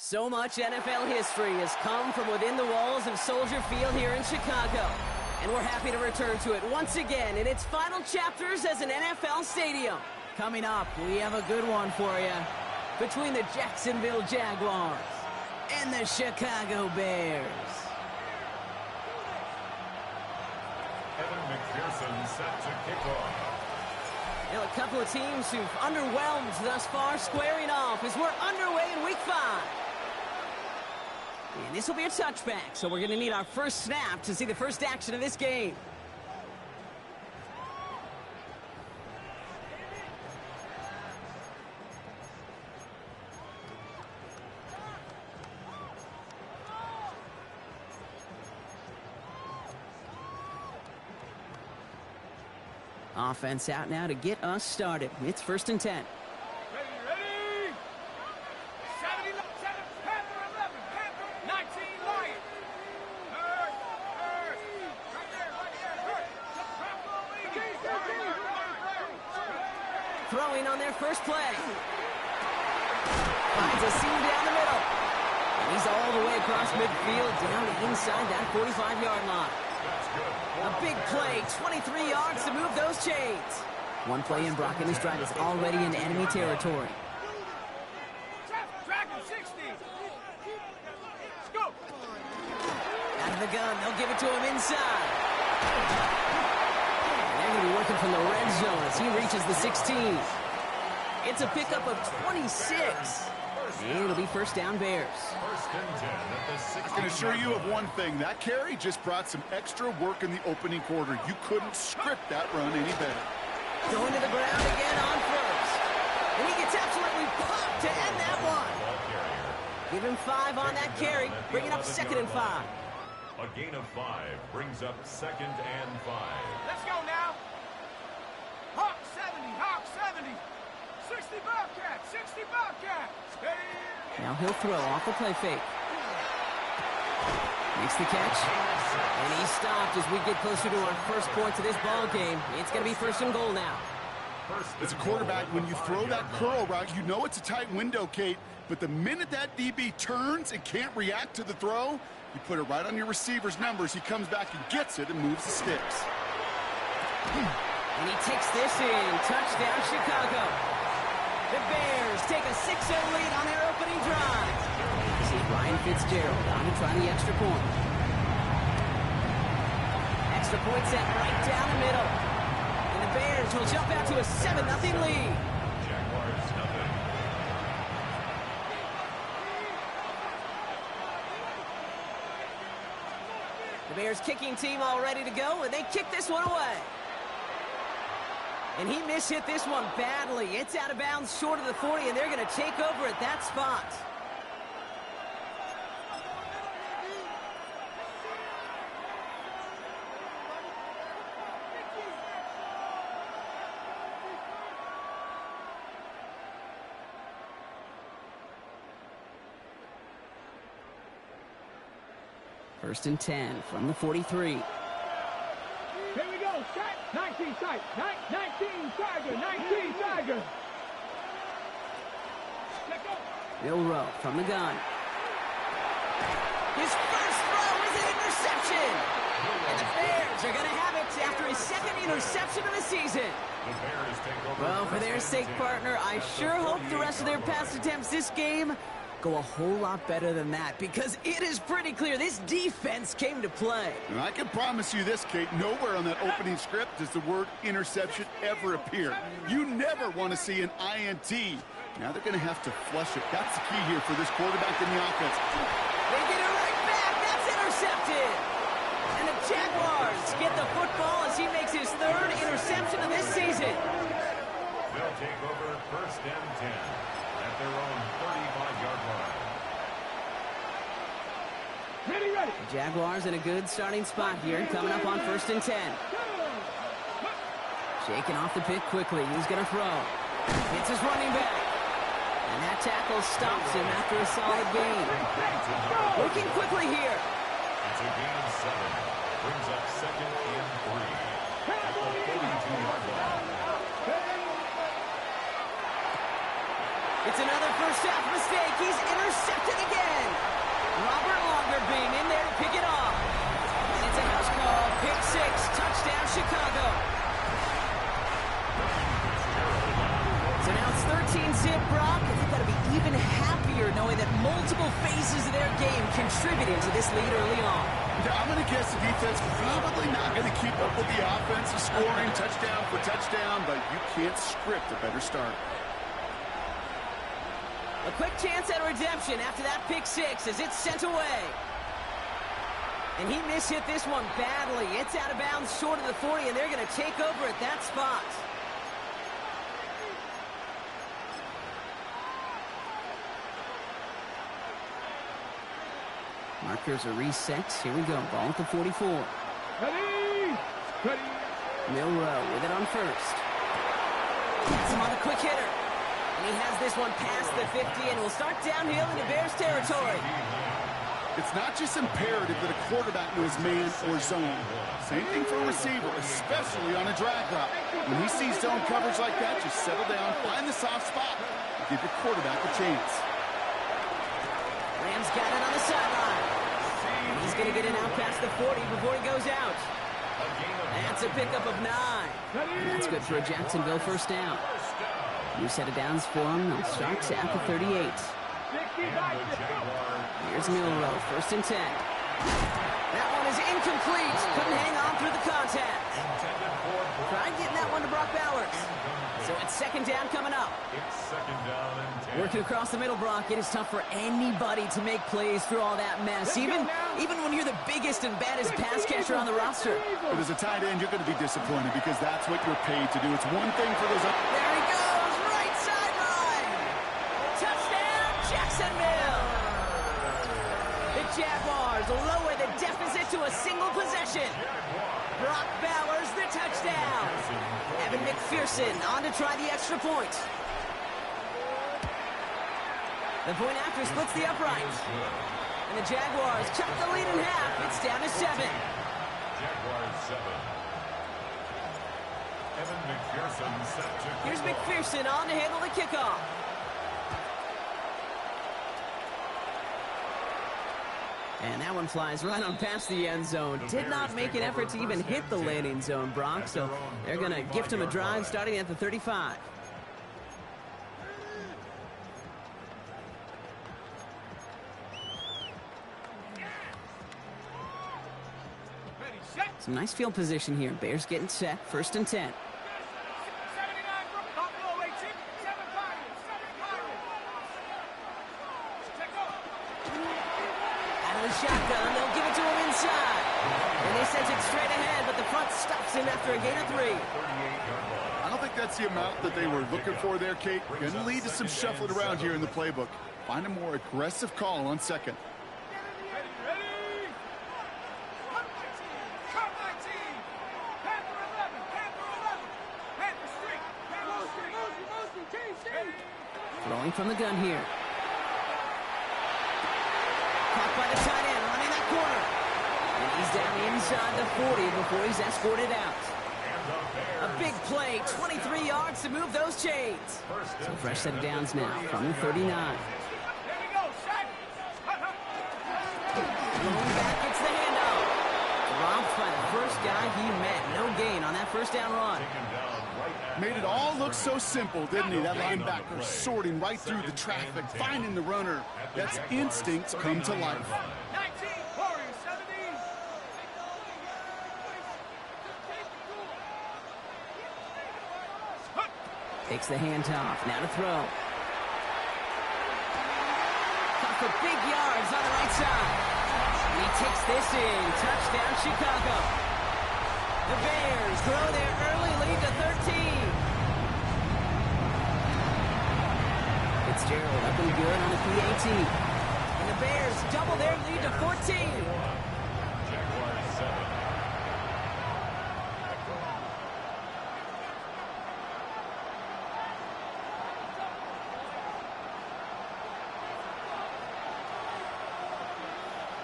So much NFL history has come from within the walls of Soldier Field here in Chicago. And we're happy to return to it once again in its final chapters as an NFL stadium. Coming up, we have a good one for you. Between the Jacksonville Jaguars and the Chicago Bears. Evan McPherson set to kick off. Now, a couple of teams who've underwhelmed thus far squaring off as we're underway in Week 5. And this will be a touchback, so we're going to need our first snap to see the first action of this game. Offense out now to get us started. It's 1st and 10. Ready! 77, Panther 11, Panther 19, Lion. Hurt. Right there. Throwing on their first play. Finds a seam down the middle. And he's all the way across midfield down inside that 45-yard line. A big play, 23 yards to move those chains. One play in, Brock, and his drive is already in enemy territory. Dragon 60. Scoop. Out of the gun, they'll give it to him inside. And they're going to be working from the red zone as he reaches the 16. It's a pickup of 26. And it'll be 1st down Bears. 1st and 10 at the 60. I can assure you of one thing. That carry just brought some extra work in the opening quarter. You couldn't script that run any better. Going to the ground again on 1st. And he gets absolutely popped to end that one. Give him 5 on that carry. Bring it up 2nd and 5. A gain of 5 brings up 2nd and 5. Let's go now. Hawk 70. 60 Bobcat. Now he'll throw off the play fake. Makes the catch. And he's stopped as we get closer to our first points of this ball game. It's going to be 1st and goal now. As a quarterback, when you throw that curl route, you know it's a tight window, Kate. But the minute that DB turns and can't react to the throw, you put it right on your receiver's numbers. He comes back and gets it and moves the sticks. And he takes this in. Touchdown, Chicago. The Bears take a 6-0 lead on their opening drive. This is Ryan Fitzgerald on to try the extra point. Extra point set right down the middle. And the Bears will jump out to a 7-0 lead. Jaguars nothing. The Bears kicking team all ready to go, and they kick this one away. And he mishit this one badly. It's out of bounds short of the 40, and they're going to take over at that spot. First and 10 from the 43. Here we go. Sight. 19 sight. 19 Tiger. 19 Tiger. Bill Rowe from the gun. His first throw is an interception. And the Bears are going to have it after his 2nd interception of the season. The Bears take over. Well, for their sake, partner, I sure hope the rest of their pass attempts this game go a whole lot better than that, because it is pretty clear this defense came to play. And I can promise you this, Kate, nowhere on that opening script does the word interception ever appear. You never want to see an INT. Now they're going to have to flush it. That's the key here for this quarterback in the offense. They get it right back. That's intercepted. And the Jaguars get the football as he makes his 3rd interception of this season. They'll take over 1st and 10 at their own 35-yard line. Ready. The Jaguars in a good starting spot here, coming up on 1st and 10. Shaking off the pick quickly. He's going to throw. Hits his running back. And that tackle stops him after a solid gain. Working quickly here. It's a gain of 7. Brings up 2nd and 3 at the 42-yard line. It's another first half mistake. He's intercepted again. Robert Longerbeam in there to pick it off. And it's a house call. Pick 6. Touchdown, Chicago. So now it's 13-zip, Brock. And they've got to be even happier knowing that multiple phases of their game contributed to this lead early on. I'm going to guess the defense probably not going to keep up with the offensive scoring touchdown for touchdown, but you can't script a better start. A quick chance at redemption after that pick 6 as it's sent away. And he mishit this one badly. It's out of bounds short of the 40, and they're going to take over at that spot. Markers are reset. Here we go. Ball at the 44. Ready! Ready! Milroe with it on first. Gets him on the quick hitter. And he has this one past the 50 and will start downhill into Bears territory. It's not just imperative that a quarterback knows man or zone. Same thing for a receiver, especially on a drag route. When he sees zone coverage like that, just settle down, find the soft spot, and give your quarterback a chance. Rams got it on the sideline. And he's going to get it out past the 40 before he goes out. That's a pickup of 9. And that's good for a Jacksonville first down. New set of downs for him. They'll start at the 38. Here's Milroe, 1st and 10. That one is incomplete. Couldn't hang on through the contact. Tried getting that one to Brock Bowers. So it's 2nd down coming up. Working across the middle, Brock. It is tough for anybody to make plays through all that mess. Even when you're the biggest and baddest pass catcher on the roster. But as a tight end, you're going to be disappointed because that's what you're paid to do. It's one thing for those... There he goes, right sideline. Touchdown, Jacksonville. The Jaguars lower the deficit to a single possession. Brock Bowers, the touchdown. Evan McPherson on to try the extra point. The point after splits the upright. And the Jaguars cut the lead in half. It's down to 7. Jaguars 7. Evan McPherson set to... Here's McPherson on to handle the kickoff. And that one flies right on past the end zone. Did not make an effort to even hit the landing zone, Brock. So they're going to gift him a drive starting at the 35. Some nice field position here. Bears getting set. 1st and 10. Shotgun, they'll give it to him inside. And they send it straight ahead, but the front stops him after a gain of 3. I don't think that's the amount that they were looking for there, Kate. Going to lead to some shuffling around here in the playbook. Find a more aggressive call on 2nd. Throwing from the gun here. Caught by the tight end, running that corner. And he's down inside the 40 before he's escorted out. A big play, 23 yards to move those chains. So fresh set of downs now from the 39. Going back, it's the handoff. Dropped by the first guy he met. No gain on that first down run. Made it all look so simple, didn't he? That linebacker sorting right through the traffic, finding the runner. That's instincts come to life. 19, Warriors, 17. Takes the handoff. Now to throw. Caught for big yards on the right side. And he takes this in. Touchdown, Chicago. The Bears grow their early lead to 13. Fitzgerald up and good on the PAT. And the Bears double their lead to 14. Jaguars 7.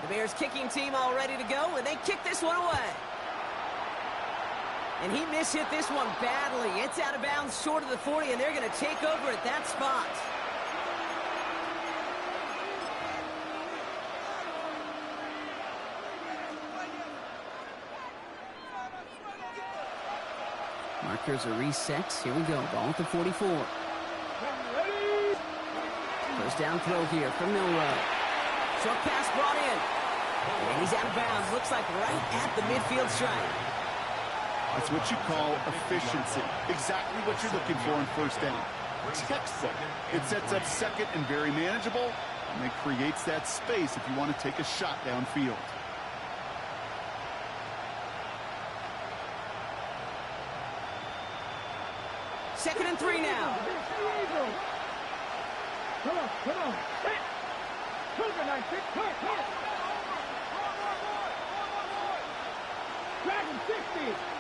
The Bears kicking team all ready to go, and they kick this one away. And he mishit this one badly. It's out of bounds short of the 40, and they're going to take over at that spot. Markers are reset. Here we go. Ball at the 44. First down throw here from Milroe. Short pass brought in. And he's out of bounds. Looks like right at the midfield stripe. That's what you call efficiency. Exactly what you're looking for in first down. Textbook. It sets up second and very manageable, and it creates that space if you want to take a shot downfield. Second and 3 now. Come on, come on. Hit. Cover 96. Hit. Dragon 60.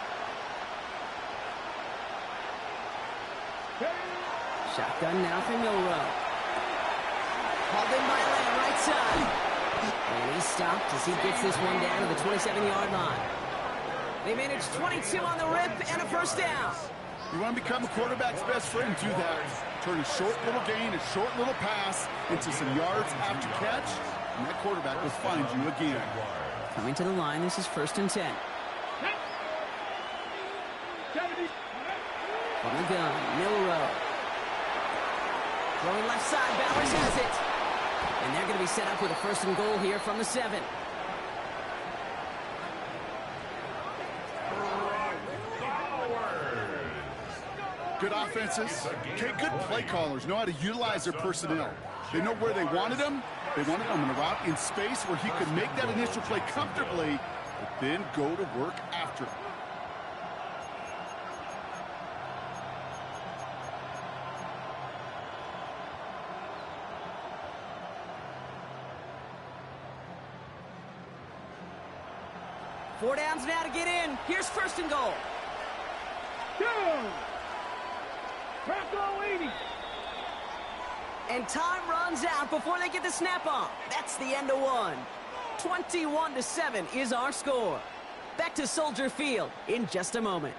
Shotgun now for Milroe. Hauled in by Lamb, right side. And he's stopped as he gets this one down to the 27-yard line. They manage 22 on the rip and a first down. You want to become a quarterback's best friend, do that. Turn a short little gain, a short little pass into some yards after catch, and that quarterback will find you again. Coming to the line, this is first and 10. From the gun, Milroe. Throwing left side, Bowers has it. And they're going to be set up with a first and goal here from the 7. Good offenses. Okay, good play callers know how to utilize their personnel. They know where they wanted them. They wanted them in a route in space where he could make that initial play comfortably, but then go to work after it. Four downs now to get in. Here's first and goal. Bronco 80. And time runs out before they get the snap on. That's the end of one. 21-7 is our score. Back to Soldier Field in just a moment.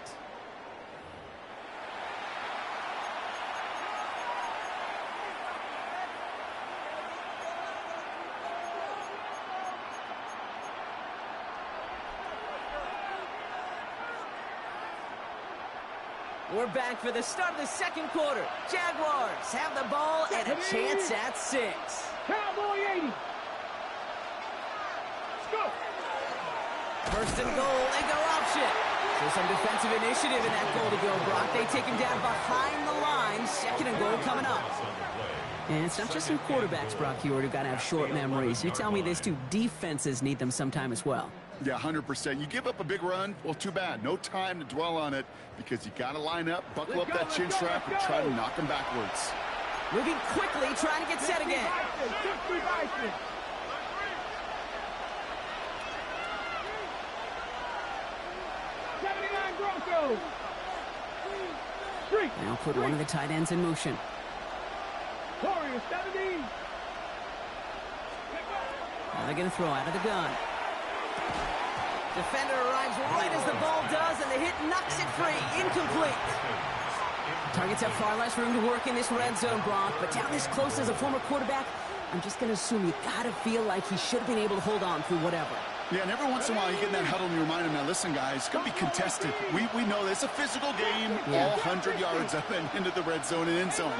We're back for the start of the second quarter. Jaguars have the ball and a chance at 6. Cowboy 80. Let's go. First and goal, they go option. So some defensive initiative in that goal to go, Brock. They take him down behind the line. Second and goal coming up. And it's not just some quarterbacks, Brock Huard, who've got to have short memories. You tell me these two defenses need them sometime as well. Yeah, 100%. You give up a big run, well, too bad. No time to dwell on it because you got to line up, buckle up that chin strap, and try to knock them backwards. Moving quickly, trying to get set again. 79 Broncos. Now put one of the tight ends in motion. Warriors 70. Now they're going to throw out of the gun. Defender arrives right as the ball does, and the hit knocks it free. Incomplete. Targets have far less room to work in this red zone, Brock, but down this close as a former quarterback, I'm just going to assume you got to feel like he should have been able to hold on through whatever. Yeah, and every once in a while you get in that huddle and you remind him, now listen, guys, it's going to be contested. We know this. It's a physical game, all 100 yards up and into the red zone and end zone.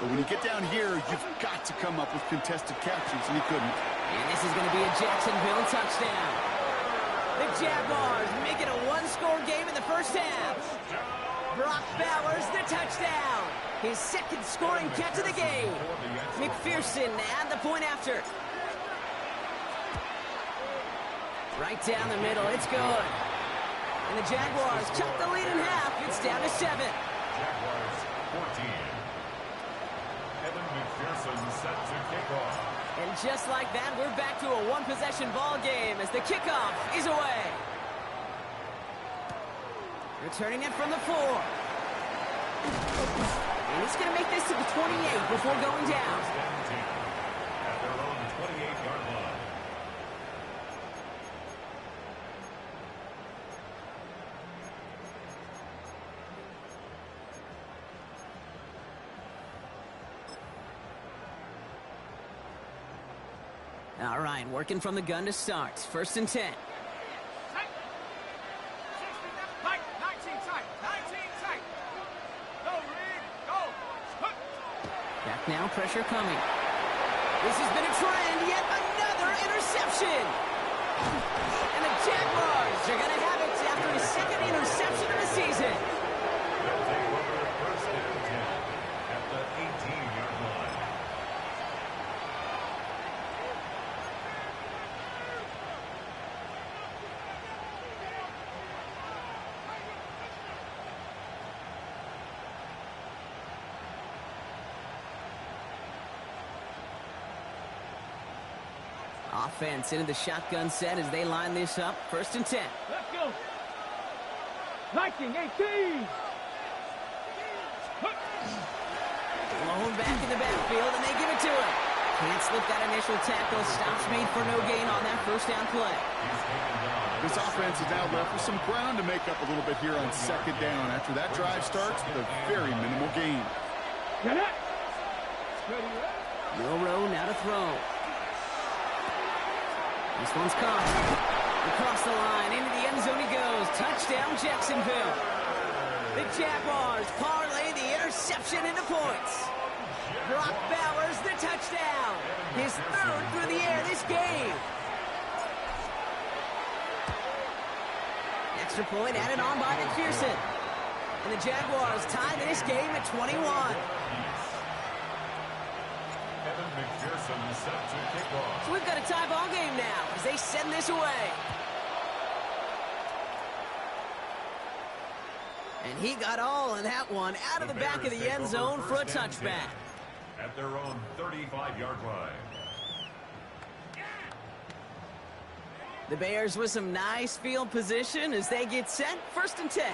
But when you get down here, you've got to come up with contested captures, and he couldn't. And this is going to be a Jacksonville touchdown. The Jaguars make it a one-score game in the first half. Brock Bowers, the touchdown. His second scoring catch of the game. McPherson and the point after. Right down the middle, it's good. And the Jaguars chop the lead in half. It's down to 7. Jaguars 14. Evan McPherson set to kick off. And just like that, we're back to a one-possession ball game as the kickoff is away. Returning it from the 4. And he's going to make this to the 28 before going down. At their own 28-yard line. All right, working from the gun to start. First and 10. now, pressure coming. This has been a trend, yet another interception. And the Jaguars are going to have it after his second interception of the season. They'll take over first and 10 at the 18-yard line. Offense into the shotgun set as they line this up. First and 10. Let's go. 19, 18. Blown back in the backfield, and they give it to him. Can't slip that initial tackle. Stops made for no gain on that first down play. This offense is now left with some ground to make up a little bit here on second down after that drive starts with a very minimal gain. Get it. Milroe now to throw. This one's caught. Across the line, into the end zone he goes. Touchdown, Jacksonville. The Jaguars parlay the interception into points. Brock Bowers, the touchdown. His third through the air this game. Extra point added on by McPherson. And the Jaguars tie this game at 21. Evan McPherson set to kick off. So we've got a tie ball game now as they send this away. And he got all of that one out of the back of the end zone for a touchback. At their own 35-yard line. The Bears with some nice field position as they get set. First and 10.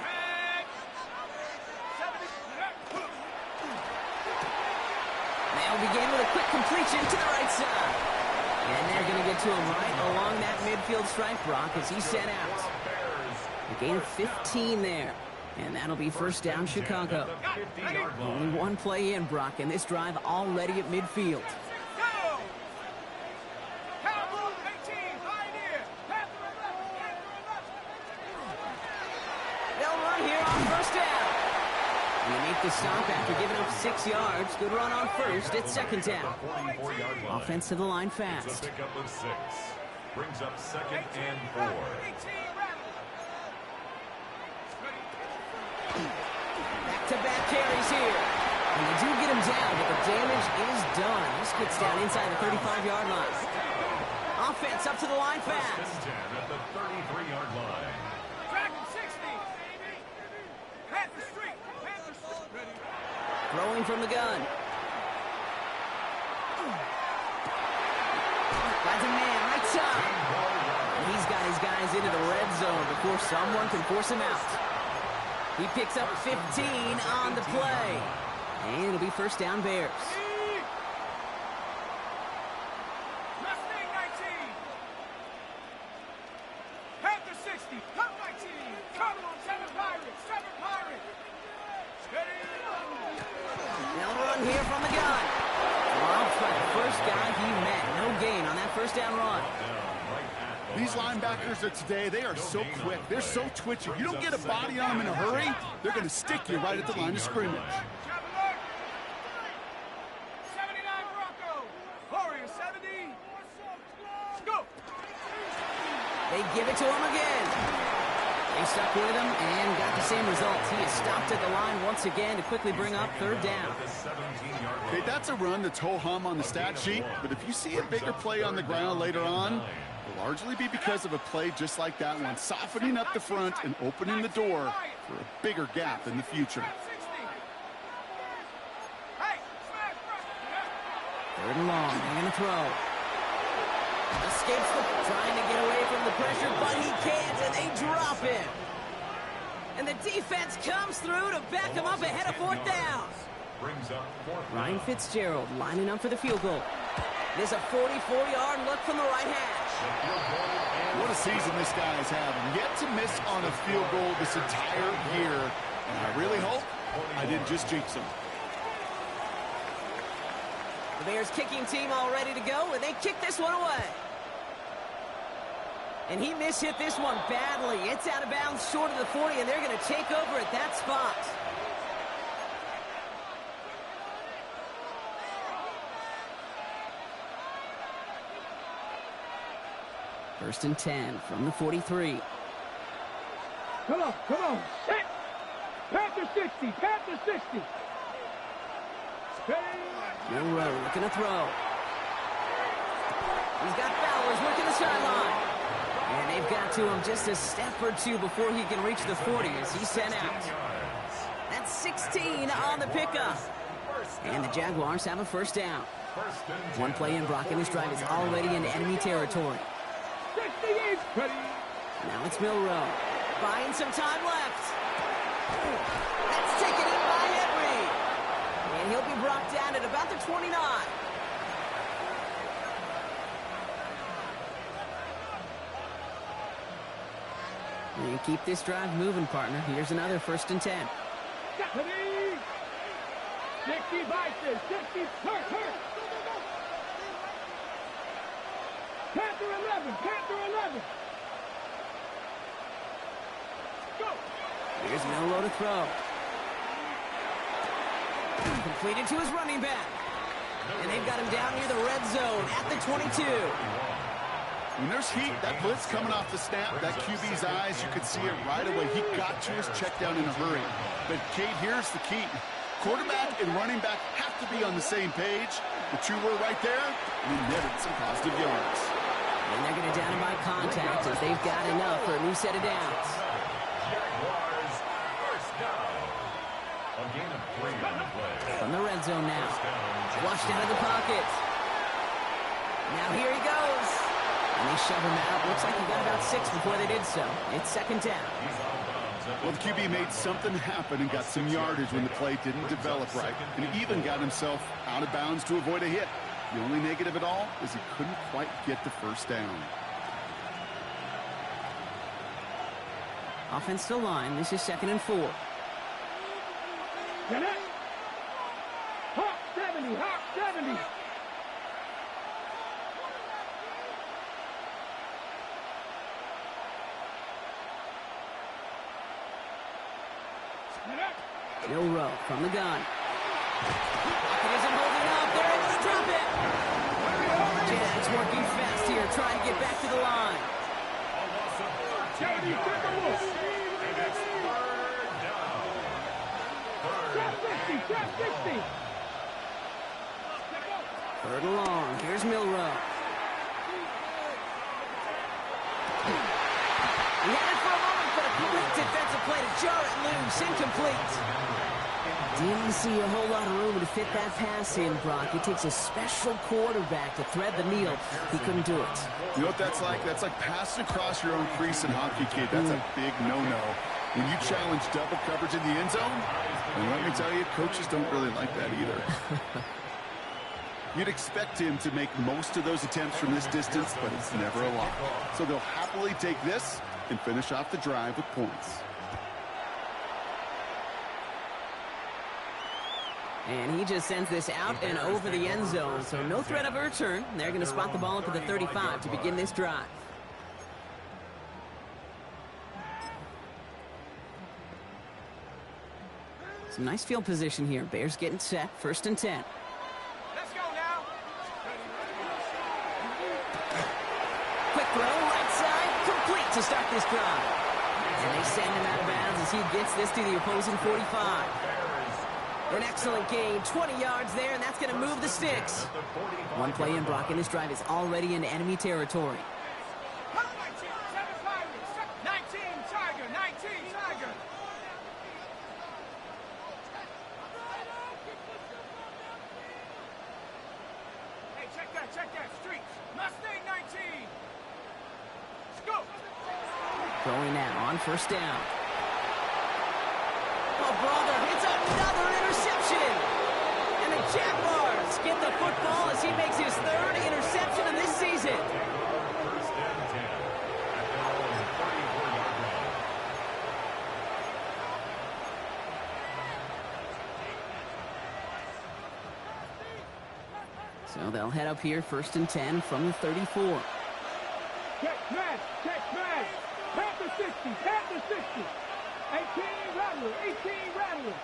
They'll begin with a quick completion to the right side. And they're going to get to him right along that midfield stripe, Brock, as he's sent out. A gain of 15 there. And that'll be first down, Chicago. Only one play in, Brock, and this drive already at midfield. They'll run here on first down. And they make the stop after giving up 6 yards. Good run on first. It's second down. Offense to the line fast. It's a pickup of 6. Brings up second and 4. Back-to-back carries here. And they do get him down, but the damage is done. This gets down inside the 35-yard line. Offense up to the line fast. Second and 10 at the 33-yard line. Throwing from the gun. Finds a man right side. And he's got his guys into the red zone before someone can force him out. He picks up 15 on the play. And it'll be first down, Bears. They'll run here from the gun. Dropped by the first guy he met. No gain on that first down run. These linebackers of today, they are so quick. They're so twitchy. You don't get a body on them in a hurry, they're going to stick you right at the line of scrimmage. They give it to him again. They stuck with him and got the same result. He is stopped at the line once again to quickly bring up third down. Okay, that's a run that's ho-hum on the stat sheet, but if you see a bigger play on the ground later on, it'll largely be because of a play just like that one, softening up the front and opening the door for a bigger gap in the future. Third and long, they're going to throw. Escapes trying to get away from the pressure, but he can't, and they drop him. And the defense comes through to back him up ahead of fourth down. Ryan Fitzgerald lining up for the field goal. There's a 44-yard look from the right hash. What a season this guy is having. Yet to miss on a field goal this entire year. And I really hope I didn't just jinx him. The Bears kicking team all ready to go, and they kick this one away. And he mishit this one badly. It's out of bounds short of the 40, and they're going to take over at that spot. First and 10 from the 43. Come on, set. Panther 60, Panther 60. Milroe looking to throw. He's got Bowers working the sideline. And they've got to him just a step or two before he can reach the 40 as he's sent out. That's 16 on the pickup. And the Jaguars have a first down. One play in, Brock, and his drive is already in enemy territory. 68. Now it's Milroe. Buying some time left. That's taken in by Henry. And he'll be brought down at about the 29. And keep this drive moving, partner. Here's another first and 10. 60 Vices, 60, hurt. Panther 11, Panther 11. Go. Here's Milroe to throw. Completed to his running back. And they've got him down near the red zone at the 22. When there's heat, that blitz coming off the snap, that QB's eyes, you could see it right away. He got to his check down in a hurry. But, Kate, here's the key. Quarterback and running back have to be on the same page. The two were right there, and he netted some positive yards. And they're going to down him by contact as they've got enough for a new set of downs. Jaguars first down. A gain of 3 on the play. From the red zone now. Flushed out of the pocket. Now here he goes. And they shove him out. Looks like he got about 6 before they did so. It's second down. Well, the QB made something happen and got some yardage when the play didn't develop right. And he even got himself out of bounds to avoid a hit. The only negative at all is he couldn't quite get the first down. Offensive line. This is second and 4. Connect. Hawk 70, Hawk 70. Milroe from the gun. Pocket isn't holding up. They're able to drop it. Jags working fast here, trying to get back to the line. Third and long. Here's Milroe. He had it for a moment, but a quick defensive play to jar it loose. Incomplete. Didn't see a whole lot of room to fit that pass in, Brock. It takes a special quarterback to thread the needle. He couldn't do it. You know what that's like? That's like passing across your own crease in hockey, kid. That's a big no-no. When you challenge double coverage in the end zone, and let me tell you, coaches don't really like that either. You'd expect him to make most of those attempts from this distance, but it's never a lot. So they'll happily take this and finish off the drive with points. And he just sends this out and over the end zone, so no threat of a return. They're going to spot the ball up at the 35 to begin this drive. Some nice field position here. Bears getting set. First and 10. Let's go now. Quick throw, right side, complete to start this drive. And they send him out of bounds as he gets this to the opposing 45. An excellent gain, 20 yards there, and that's going to move the sticks. One play in, Brock, and this drive is already in enemy territory. 19, Tiger, 19, Tiger. Hey, check that, Streets. Mustang 19. Let's go. Throwing now on first down. Oh, brother, it's another interception. And the Jaguars get the football as he makes his third interception of this season. First and 10 at their own 34-yard line. So they'll head up here, first and 10 from the 34. Check smash. Panther 60, Panther 60. 18 Rattler, 18 Rattler.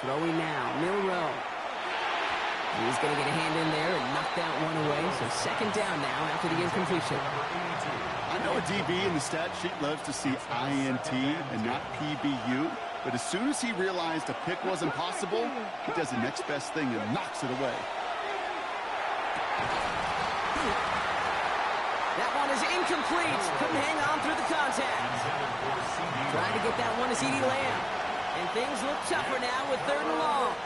Throwing now, Milroe. He's going to get a hand in there and knock that one away, So second down now after the incompletion. I know a DB in the stat sheet loves to see INT and not PBU, but as soon as he realized a pick wasn't possible, he does the next best thing and knocks it away. That one is incomplete. Couldn't hang on through the contact. Trying to get that one to CeeDee Lamb. And things look tougher now with 3rd and long.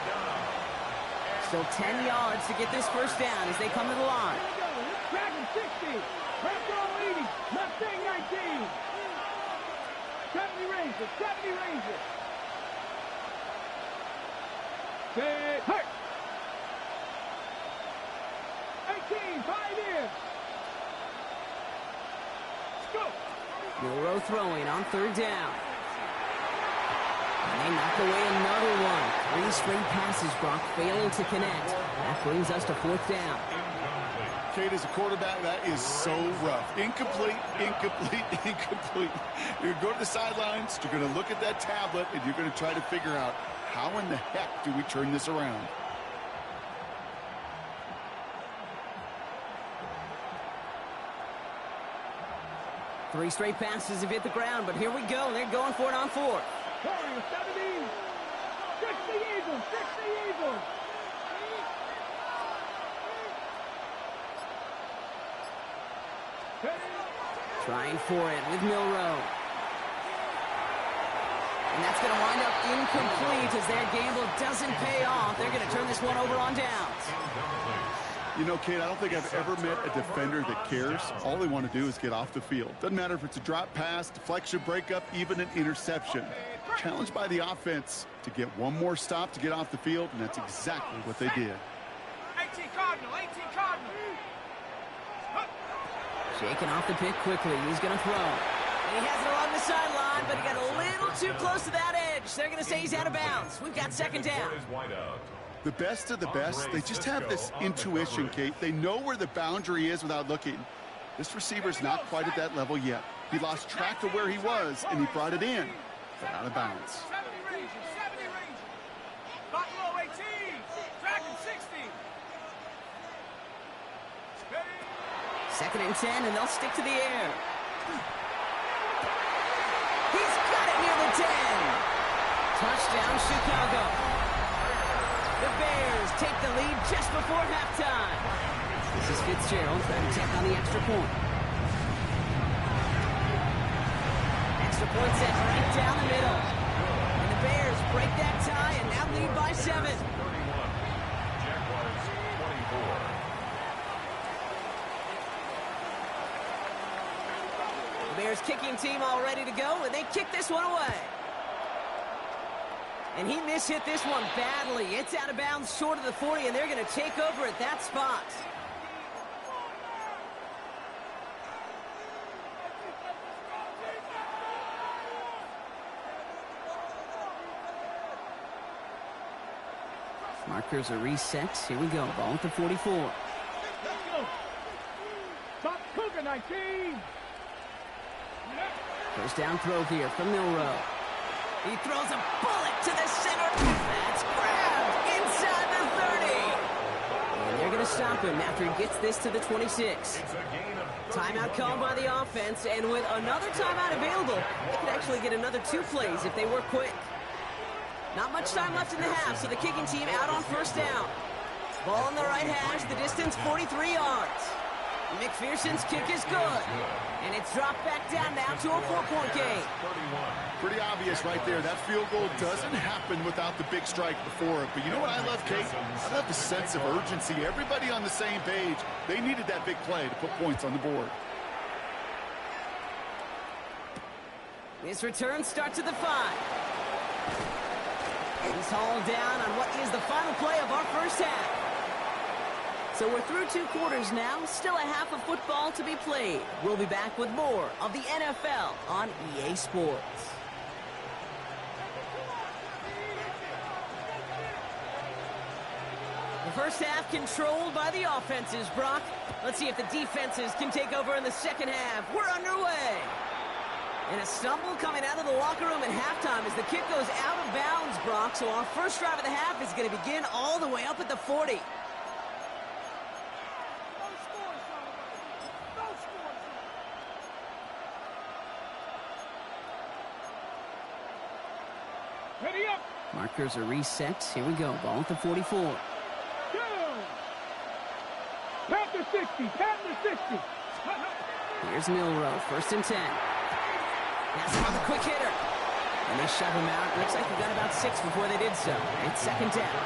Still 10 yards to get this first down as they come to the line. Dragon 60. Left goal 80. Left thing 19. 70 Rangers. 70 Rangers. Set. Hurt. 18. 5 in. Go. Milroe throwing on 3rd down. And they knock away another one. 3 straight passes, Brock, failing to connect. That brings us to 4th down. Kate, as a quarterback, that is so rough. Incomplete, incomplete, incomplete. You're going to go to the sidelines, you're going to look at that tablet, and you're going to try to figure out how in the heck do we turn this around. Three straight passes have hit the ground, but here we go. They're going for it on 4th. Warriors 70. 60 Eagles. 60 Eagles. Trying for it with Milroe. And that's going to wind up incomplete as their gamble doesn't pay off. They're going to turn this one over on downs. You know, Kate, I don't think I've ever met a defender that cares. All they want to do is get off the field. Doesn't matter if it's a drop pass, deflection, breakup, even an interception. Challenged by the offense to get one more stop to get off the field, and that's exactly what they did. 18 Cardinal. 18 Cardinal. Shaking off the pick quickly. He's going to throw. And he has it along the sideline, but he got a little too close to that edge. They're going to say he's out of bounds. We've got 2nd down. The best of the best, they just have this intuition, Kate. They know where the boundary is without looking. This receiver's not quite at that level yet. He lost track of where he was, and he brought it in, but out of bounds. 70 Rangers. 70 Rangers. Buffalo 18. Dragon 60. 2nd and 10, and they'll stick to the air. He's got it near the 10. Touchdown, Chicago. The Bears take the lead just before halftime. This is Fitzgerald trying to tack on the extra point. Extra point set right down the middle. And the Bears break that tie and now lead by 7. 31. Jaguars 24. The Bears kicking team all ready to go, and they kick this one away. And he mishit this one badly. It's out of bounds short of the 40, and they're going to take over at that spot. Markers are reset. Here we go. Ball at the 44. Let's go. Top Cougar 19. First down throw here from Milroe. He throws a bullet to the center. That's grabbed inside the 30. And they're going to stop him after he gets this to the 26. Timeout called by the offense, and with another timeout available, they could actually get another 2 plays if they work quick. Not much time left in the half, so the kicking team out on first down. Ball on the right hash, the distance 43 yards. McPherson's kick is good. And it's dropped back down now to a 4-point game. Pretty obvious right there. That field goal doesn't happen without the big strike before it. But you know what I love, Kate? I love the sense of urgency. Everybody on the same page. They needed that big play to put points on the board. This return starts at the 5. He's hauled down on what is the final play of our first half. So we're through 2 quarters now, still a half of football to be played. We'll be back with more of the NFL on EA Sports. The first half controlled by the offenses, Brock. Let's see if the defenses can take over in the second half. We're underway. And a stumble coming out of the locker room at halftime as the kick goes out of bounds, Brock. So our first drive of the half is going to begin all the way up at the 40. Ready up. Markers are reset. Here we go. Ball at the 44. Go. Panther 60. Panther 60. Here's Milroe. 1st and 10. That's another quick hitter. And they shove him out. Looks like he got about 6 before they did so. It's 2nd down.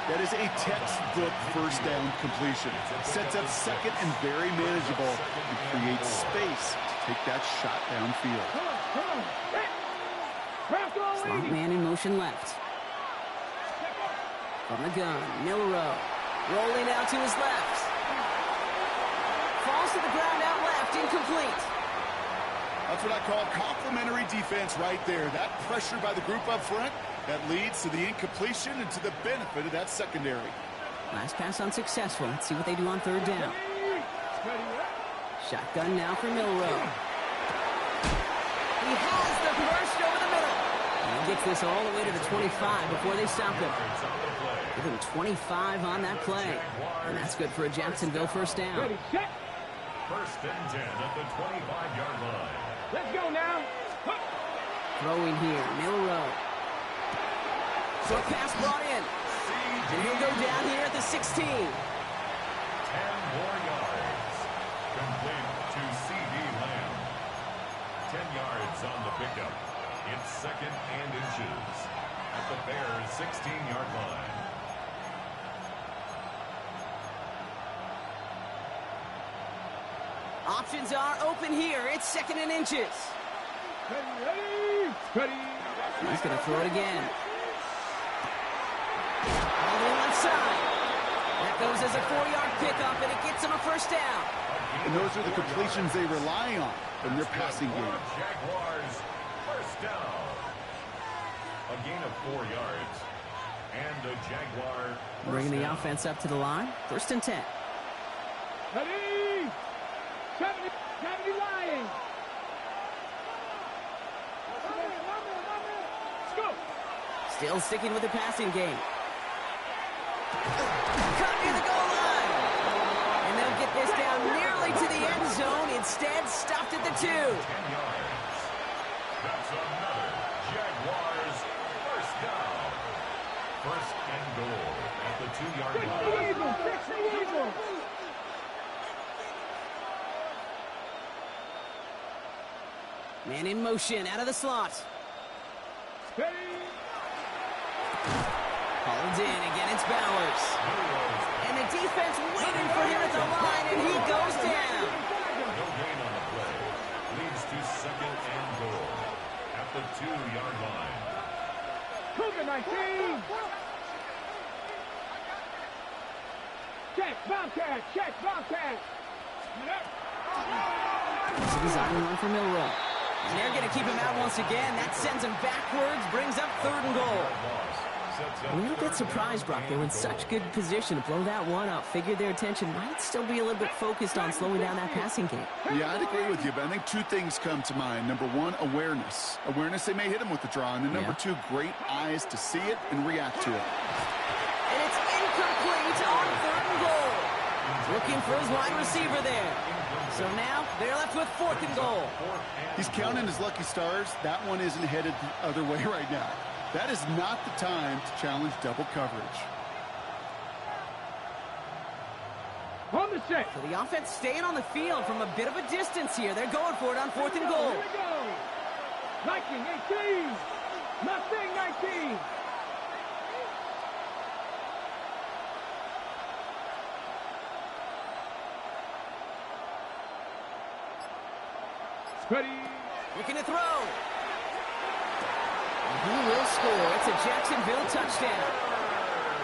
That is a textbook first down completion. Sets up second and very manageable and creates space to take that shot downfield. Come on. Slot man in motion left. From the gun, Milroe. Rolling out to his left. Falls to the ground out left. Incomplete. That's what I call complimentary defense right there. That pressure by the group up front, that leads to the incompletion and to the benefit of that secondary. Last pass unsuccessful. Let's see what they do on 3rd down. Shotgun now for Milroe. He has the burst over the middle. And he gets this all the way to the 25 before they stop him. Give him 25 on that play. And that's good for a Jacksonville 1st down. Ready, set. 1st and 10 at the 25-yard line. Let's go now. Throwing here, Milroe. Short pass brought in. And he'll go down here at the 16. 10 more yards. Complete to C.D. Lamb. 10 yards on the pickup. It's 2nd and inches at the Bears' 16-yard line. Options are open here. It's 2nd and inches. Ready. He's going to throw it again. All the way left side. That goes as a 4-yard pickup, and it gets him a 1st down. And those are the completions they rely on in their passing game. Jaguars 1st down. A gain of 4 yards. And a Jaguar Bringing the down. offense up to the line. 1st and 10. Ready. 70 Lions. Let's go. Still sticking with the passing game. Cut near the goal line. And they'll get this down nearly to the end zone. Instead, stopped at the 2. 10 yards. That's another Jaguars 1st down. 1st and goal at the 2-yard line. Fix the Eagles. Man in motion out of the slot. Ready. Hauled in. Again, it's Bowers. And the defense waiting for him at the line, and he goes down. No gain on the play. Leads to 2nd and goal at the 2-yard line. Cougar 19. Check, Bobcat. Check, Bobcat. It's a design run for Milroe. And they're going to keep him out once again. That sends him backwards, brings up 3rd and goal. A little bit surprised, Brock. They were in such good position to blow that one up. Figured their attention might still be a little bit focused on slowing down that passing game. Yeah, I'd agree with you, but I think 2 things come to mind. Number 1, awareness. Awareness they may hit him with the draw. And then number 2, great eyes to see it and react to it. And it's incomplete on 3rd and goal. Looking for his wide receiver there. So now they're left with 4th and goal. He's counting his lucky stars. That one isn't headed the other way right now. That is not the time to challenge double coverage. On the set. So the offense staying on the field from a bit of a distance here. They're going for it on 4th and goal. Here we go. Viking 18. Mustang 19. Ready. Looking to throw. And he will score. It's a Jacksonville touchdown.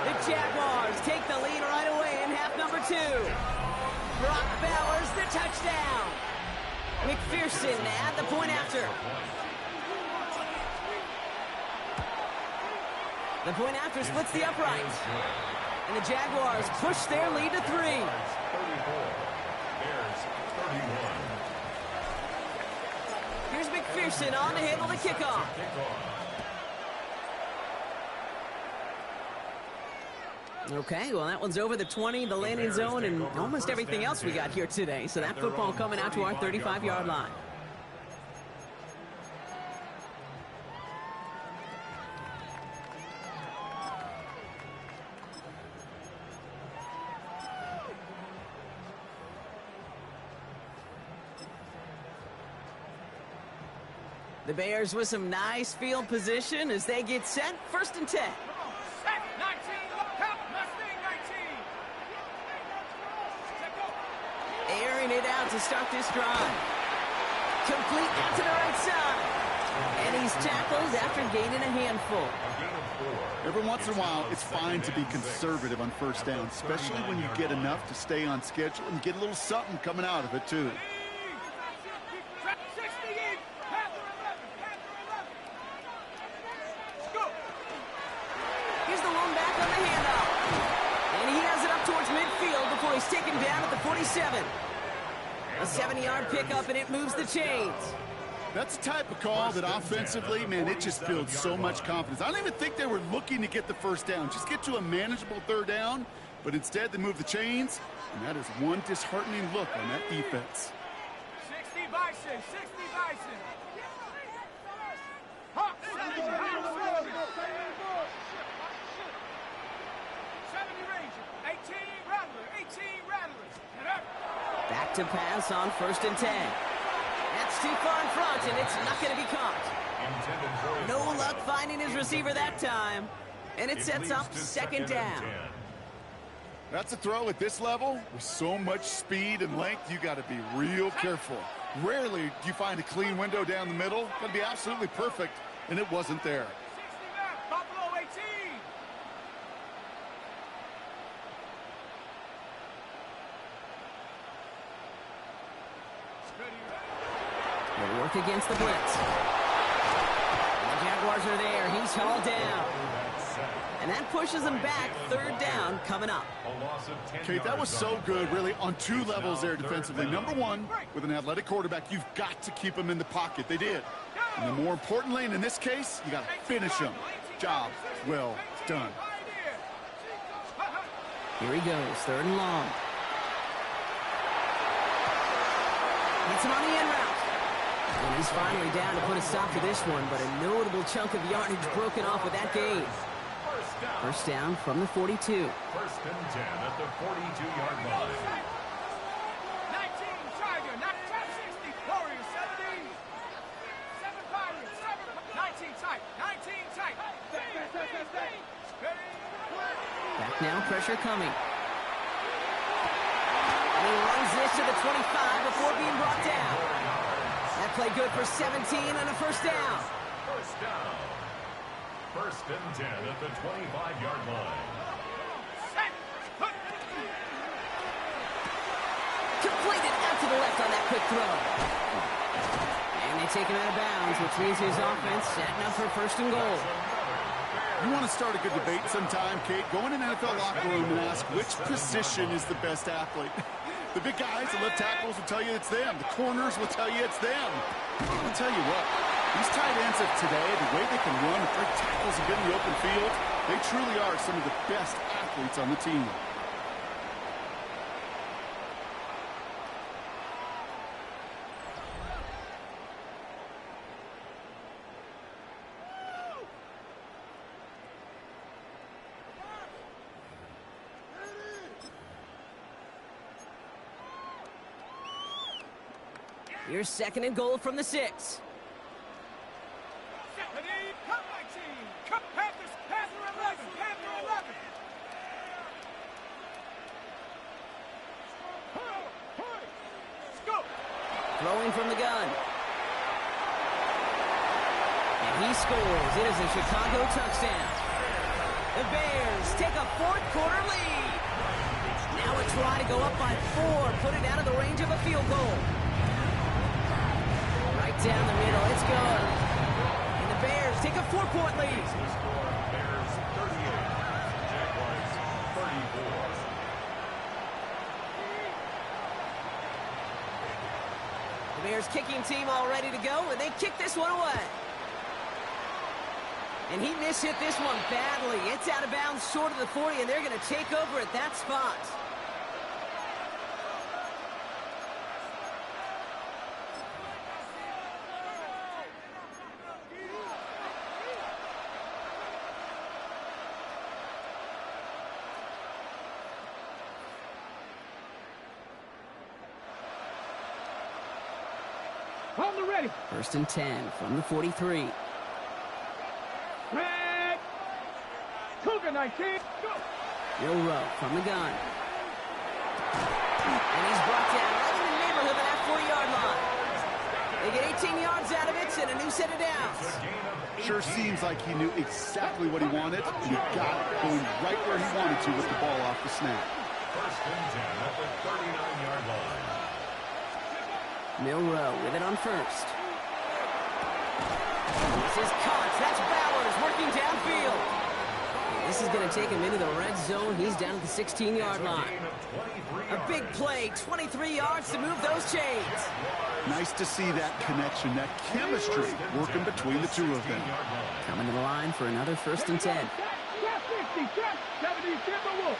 The Jaguars take the lead right away in half number 2. Brock Bowers, the touchdown. McPherson at the point after. The point after splits the upright. And the Jaguars push their lead to 3. 34. Bears 31. Here's McPherson on to handle the kickoff. Okay, well, that one's over the 20, the landing zone, and almost everything else we got here today. So that football coming out to our 35-yard line. The Bears with some nice field position as they get set. 1st and 10. Set, 19, count, Mustang 19. Set, go. Airing it out to start this drive. Complete out to the right side. And he's tackled after gaining a handful. A gain of 4. Every once in a while, it's fine to be conservative on 1st down, especially when you get enough to stay on schedule and get a little something coming out of it, too. 68, Panther 11, Panther 11. Let's go. Here's the lone back on the handoff. And he has it up towards midfield before he's taken down at the 47. A 70-yard pickup, and it moves the chains. That's the type of call that offensively, man, it just builds so much confidence. I don't even think they were looking to get the 1st down, just get to a manageable 3rd down, but instead they move the chains, and that is one disheartening look on that defense. 60 Bison, 60 Bison. Hawk, 70 Ranger, 18 Rattler, 18 Rattlers. Back to pass on 1st and 10. That's too far in front, and it's not going to be caught. No luck finding his receiver that time. And it sets up 2nd down. That's a throw at this level. With so much speed and length, you got to be real careful. Rarely do you find a clean window down the middle. Got to be absolutely perfect, and it wasn't there. 60 left, Buffalo 18. They work against the blitz. And the Jaguars are there. He's hauled down. And that pushes them back. 3rd down coming up. Kate, that was so good, really, on 2 levels there defensively. Number 1, with an athletic quarterback, you've got to keep him in the pocket. They did. And then more importantly, and in this case, you got to finish him. Job well done. Here he goes. 3rd and long. Gets him on the end route. And he's finally down to put a stop to this one, but a notable chunk of yardage broken off with that gain. 1st down from the 42. 1st and 10 at the 42-yard line. 19 Tiger, not 60 Warriors, 70. 7 Pirates, 7. 19 tight, 19 tight. Back now, pressure coming. And he runs this to the 25 before being brought down. That play good for 17 and a 1st down. 1st down. 1st and 10 at the 25-yard line. Completed out to the left on that quick throw. And they take him out of bounds, which means his offense setting up for 1st and goal. You want to start a good debate sometime, Kate? Go in an NFL locker room and ask which position is the best athlete. The big guys, the left tackles will tell you it's them. The corners will tell you it's them. I'll tell you what, these tight ends of today, the way they can run, break tackles and get in the open field, they truly are some of the best athletes on the team. Here's 2nd and goal from the 6. Cut my team. Cut Panthers. Panther 11. Panther 11. Let's go. Throwing from the gun. And he scores. It is a Chicago touchdown. The Bears take a 4th quarter lead. Now a try to go up by 4. Put it out of the range of a field goal. Right down the middle. It's good. And the Bears take a 4-point lead. The score, Bears 38, Jaguars 34. The Bears kicking team all ready to go, and they kick this one away. And he mishit this one badly. It's out of bounds short of the 40, and they're going to take over at that spot. On the ready. 1st and 10 from the 43. Red. Cougar 19. Go. Milroe from the gun. And he's brought down right in the neighborhood of that 40-yard line. They get 18 yards out of it and a new set of downs. Sure seems like he knew exactly what he wanted, and he got it going right where he wanted to with the ball off the snap. 1st and 10 at the 39-yard line. Milroe with it on 1st. This is caught. That's Bowers working downfield. And this is going to take him into the red zone. He's down at the 16-yard line. A big play, 23 yards to move those chains. Nice to see that connection, that chemistry working between the two of them. Coming to the line for another 1st and 10. Trap 60. Trap 70. Timberwolves.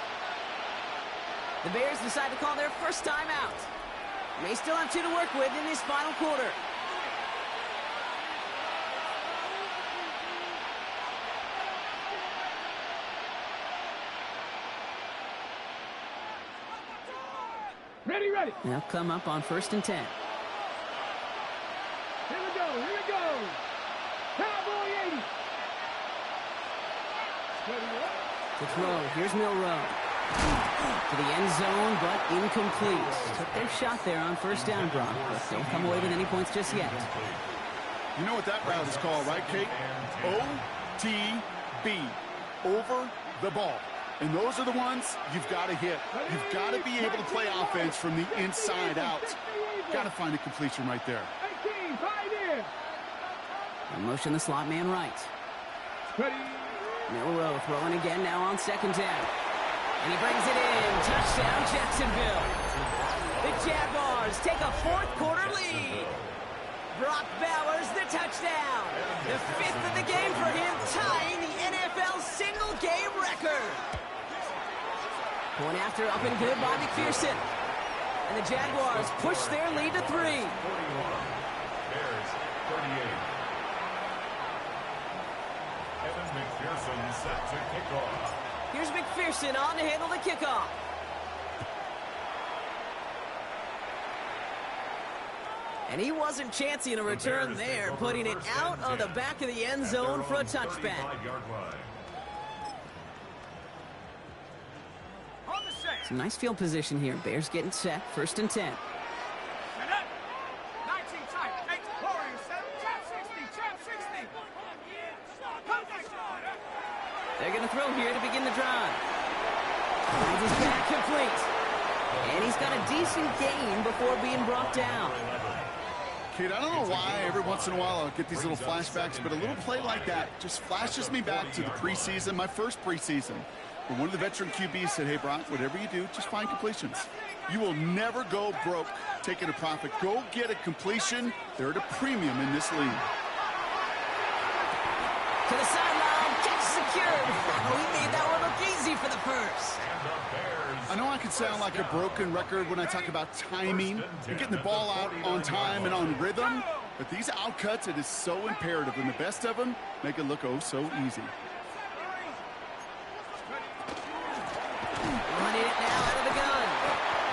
The Bears decide to call their first time out. They still have 2 to work with in this final quarter. Ready, ready. They'll come up on 1st and 10. Here we go. Here we go. Cowboy 80. To throw, here's Milroe. To the end zone, but incomplete. Took their shot there on 1st down, Brock, but don't come away with any points just yet. You know what that route is called, right, Kate? OTB. Over the ball. And those are the ones you've got to hit. You've got to be able to play offense from the inside out. Got to find a completion right there. 18, 5 in. In motion, the slot man right. Ready. Milroe throwing again now on 2nd down. And he brings it in. Touchdown, Jacksonville. The Jaguars take a 4th quarter lead. Brock Bowers, the touchdown. The 5th of the game for him, tying the NFL single-game record. Point after up and good by McPherson. And the Jaguars push their lead to 3. 41. Bears 38. Evan McPherson set to kick off. Here's McPherson on to handle the kickoff. And he wasn't chancing a return there, putting it out of the back of the end zone for a touchback. Some nice field position here. Bears getting set. 1st and 10. They're going to throw here to begin the drive. Finds his back complete. And he's got a decent gain before being brought down. Kid, I don't know why every once in a while I'll get these little flashbacks, but a little play like that just flashes me back to the preseason, my first preseason. When one of the veteran QBs said, hey, Brock, whatever you do, just find completions. You will never go broke taking a profit. Go get a completion. They're at a premium in this league. To the sideline, catch secured. Oh, he made that one look easy for the first. I know I can sound like a broken record when I talk about timing and getting the ball out on time and on rhythm, but these outcuts, it is so imperative, and the best of them make it look oh so easy. Running it now out of the gun.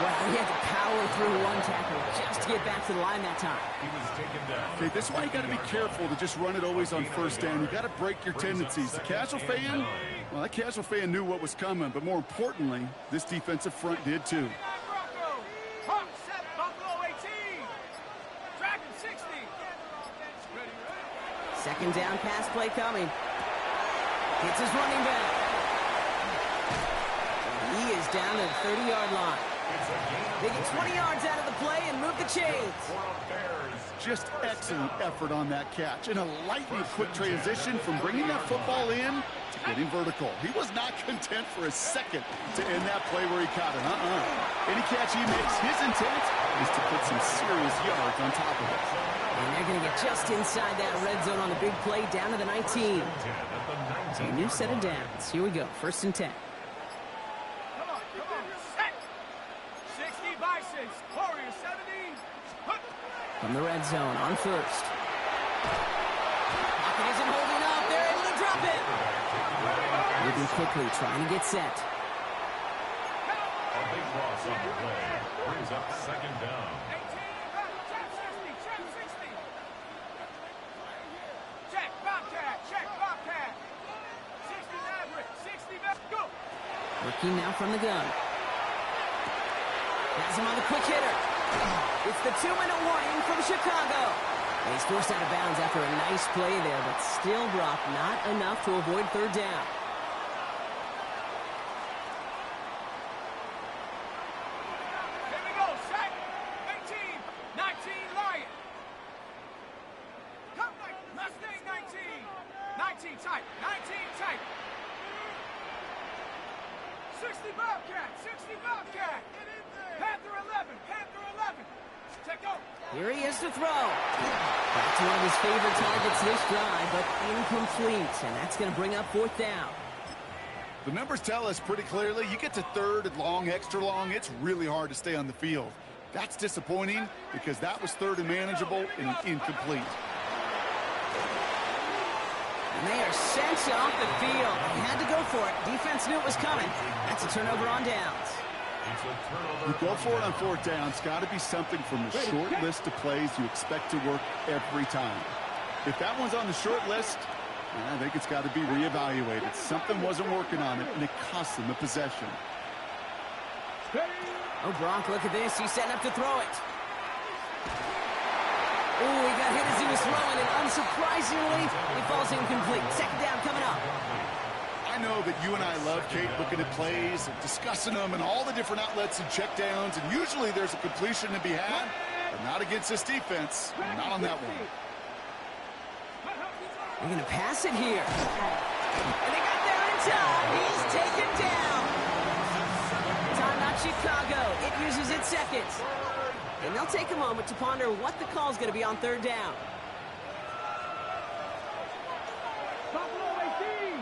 Well, he had to power through one tackle just to get back to the line that time. He was taken down. Okay, this is why you got to be careful to just run it always on 1st down. You got to break your tendencies. The casual fan, well, that casual fan knew what was coming, but more importantly, this defensive front did too. Hawk set Buffalo 18. Dragon 60. 2nd down pass play coming. Gets his running back. He is down at the 30-yard line. They get 20 yards out of the play and move the chains. Just excellent effort on that catch. And a lightning quick transition from bringing that football in to getting vertical. He was not content for a second to end that play where he caught it. Any catch he makes, his intent is to put some serious yards on top of it. And they're going to get just inside that red zone on the big play down to the 19. So a new set of downs. Here we go. 1st and 10. From the red zone on 1st. Pocket isn't holding up. They're able to drop it. Moving quickly, trying to get set. A big loss on the play brings up 2nd down. Checking now from the gun. Has him on the quick hitter. It's the 2-minute warning from Chicago. And he's forced out of bounds after a nice play there, but still, Brock, not enough to avoid third down. Here we go, set. 18, 19, Lion. Come, Mustang, 19. 19 tight, 19 tight. 60 Bobcat, 60 Bobcat. Panther 11, Panther 11. Check out. Here he is to throw. Back to one of his favorite targets this drive, but incomplete, and that's going to bring up fourth down. The numbers tell us pretty clearly, you get to third and long, extra long, it's really hard to stay on the field. That's disappointing because that was third and manageable and incomplete. And they are sent off the field. They had to go for it. Defense knew it was coming. That's a turnover on downs. You go for it on fourth down. It's got to be something from the short list of plays you expect to work every time. If that one's on the short list, I think it's got to be reevaluated. Something wasn't working on it, and it cost them the possession. Oh, Brock, look at this. He's setting up to throw it. Oh, he got hit as he was throwing, and unsurprisingly, he falls incomplete. Second down coming up. I know that you and I love, Kate, looking at plays and discussing them and all the different outlets and checkdowns, and usually there's a completion to be had, but not against this defense, not on that one. They're going to pass it here. And they got there in time. He's taken down. Timeout Chicago. It uses its seconds. And they'll take a moment to ponder what the call is going to be on third down. Buffalo 18.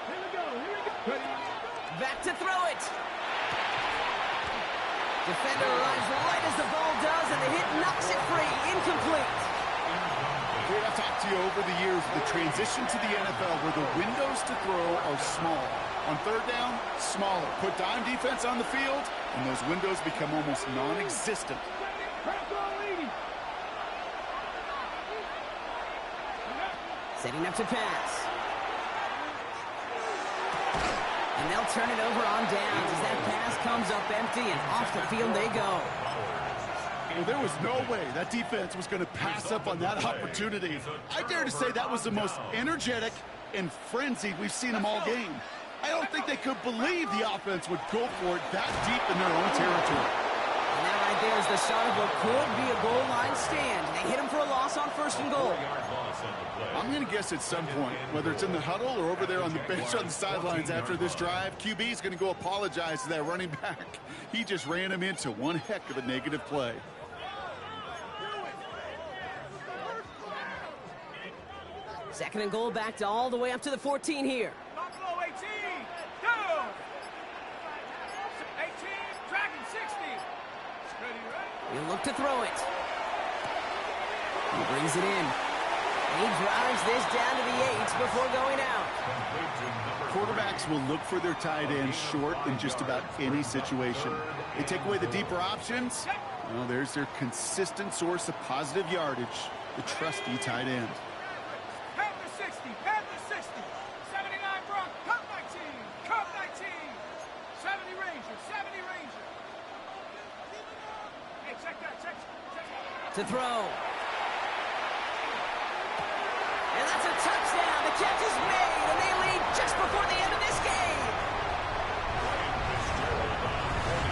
Here we go, here we go. Back to throw it. Defender arrives right as the ball does, and the hit knocks it free. Incomplete. I've talked to you over the years, the transition to the NFL where the windows to throw are small. On third down, smaller. Put dime defense on the field, and those windows become almost non-existent. Setting up to pass. And they'll turn it over on downs as that pass comes up empty, and off the field they go. Well, there was no way that defense was going to pass up on that opportunity. I dare to say that was the most energetic and frenzied we've seen them all game. I don't think they could believe the offense would go for it that deep in their own territory. And that right there is the start of what could be a goal line stand. They hit him for a loss on first and goal. I'm going to guess at some point, whether it's in the huddle or over there on the bench on the sidelines after this drive, QB is going to go apologize to that running back. He just ran him into one heck of a negative play. Second and goal, backed all the way up to the 14 here. Buffalo 18. Go. 18. Dragon 60. Ready, right? He'll look to throw it. He brings it in. He drives this down to the 8 before going out. Quarterbacks will look for their tight end short in just about any situation. They take away the deeper options. Well, there's their consistent source of positive yardage, the trusty tight end. Panther 60. Panther 60. 79 Bronx. Cup 19. Cup 19. 70 Ranger. 70 Ranger. Hey, check that. Check that. To throw. And that's a touchdown. The catch is made, and they lead just before the end of this game.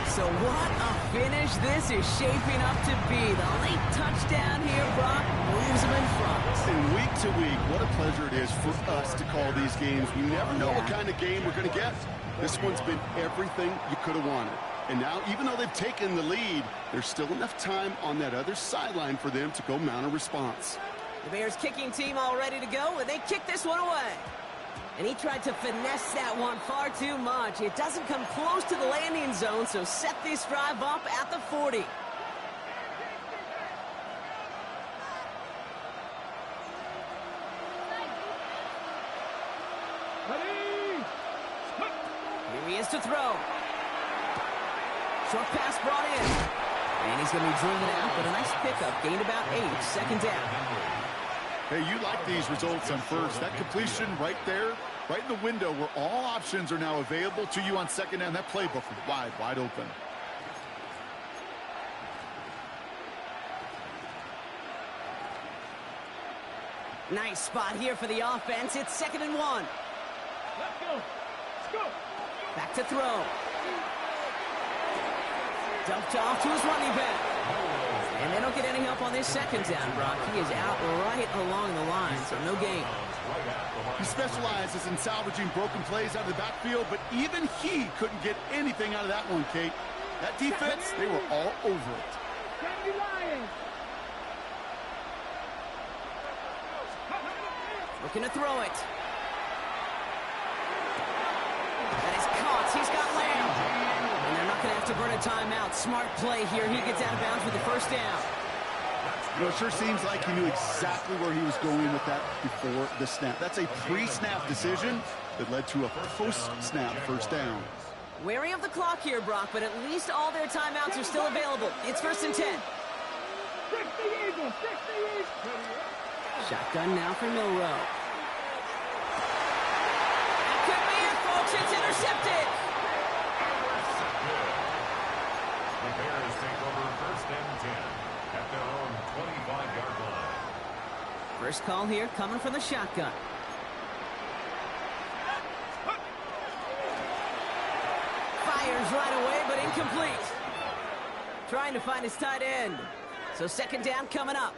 So what a finish this is shaping up to be. The late touchdown here, Brock, moves them in front. And week to week, what a pleasure it is for us to call these games. We never know what kind of game we're going to get. This one's been everything you could have wanted. And now, even though they've taken the lead, there's still enough time on that other sideline for them to go mount a response. The Bears kicking team all ready to go, and they kick this one away. And he tried to finesse that one far too much. It doesn't come close to the landing zone, so set this drive up at the 40. Ready. Here he is to throw. Short pass brought in. And he's going to be driven out, but a nice pickup. Gained about 8. Second down. Hey, you like these results on first. That completion right there, Right in the window where all options are now available to you on second down. That playbook is wide open. Nice spot here for the offense. It's 2nd and 1. Let's go. Let's go. Back to throw. Dumped off to his running back. And they don't get any help on this second down, Brock. He is out right along the line, so no gain. He specializes in salvaging broken plays out of the backfield, but even he couldn't get anything out of that one, Kate. That defense, they were all over it. Sandy Lions. Looking to throw it. That is caught. He's got Lamb. And they're not going to have to burn a timeout. Smart play here. He gets out of bounds with the first down. You know, it sure seems like he knew exactly where he was going with that before the snap. That's a pre-snap decision that led to a post-snap first down. Wary of the clock here, Brock, but at least all their timeouts are still available. It's 1st and 10. 60 Eagles. 60 Eagles. Shotgun now for Milrow. That could be it, folks. It's intercepted. The Bears take over 1st and 10 at their own 25-yard line. First call here coming from the shotgun. Fires right away, but incomplete. Trying to find his tight end. So 2nd down coming up.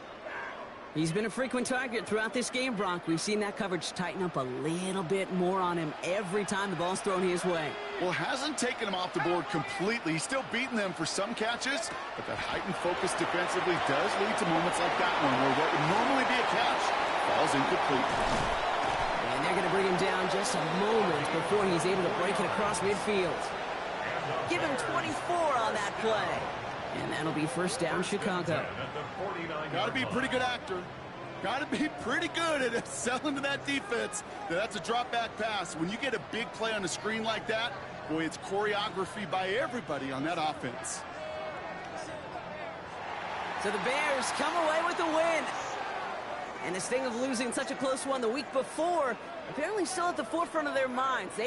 He's been a frequent target throughout this game, Brock. We've seen that coverage tighten up a little bit more on him every time the ball's thrown his way. Well, hasn't taken him off the board completely. He's still beating them for some catches, but that heightened focus defensively does lead to moments like that one where what would normally be a catch falls incomplete. And they're going to bring him down just a moment before he's able to break it across midfield. Give him 24 on that play. And that'll be 1st down, Chicago. Got to be a pretty good actor. Got to be pretty good at selling to that defense. That's a drop back pass. When you get a big play on the screen like that, boy, it's choreography by everybody on that offense. So the Bears come away with the win. And this thing of losing such a close one the week before, apparently still at the forefront of their minds.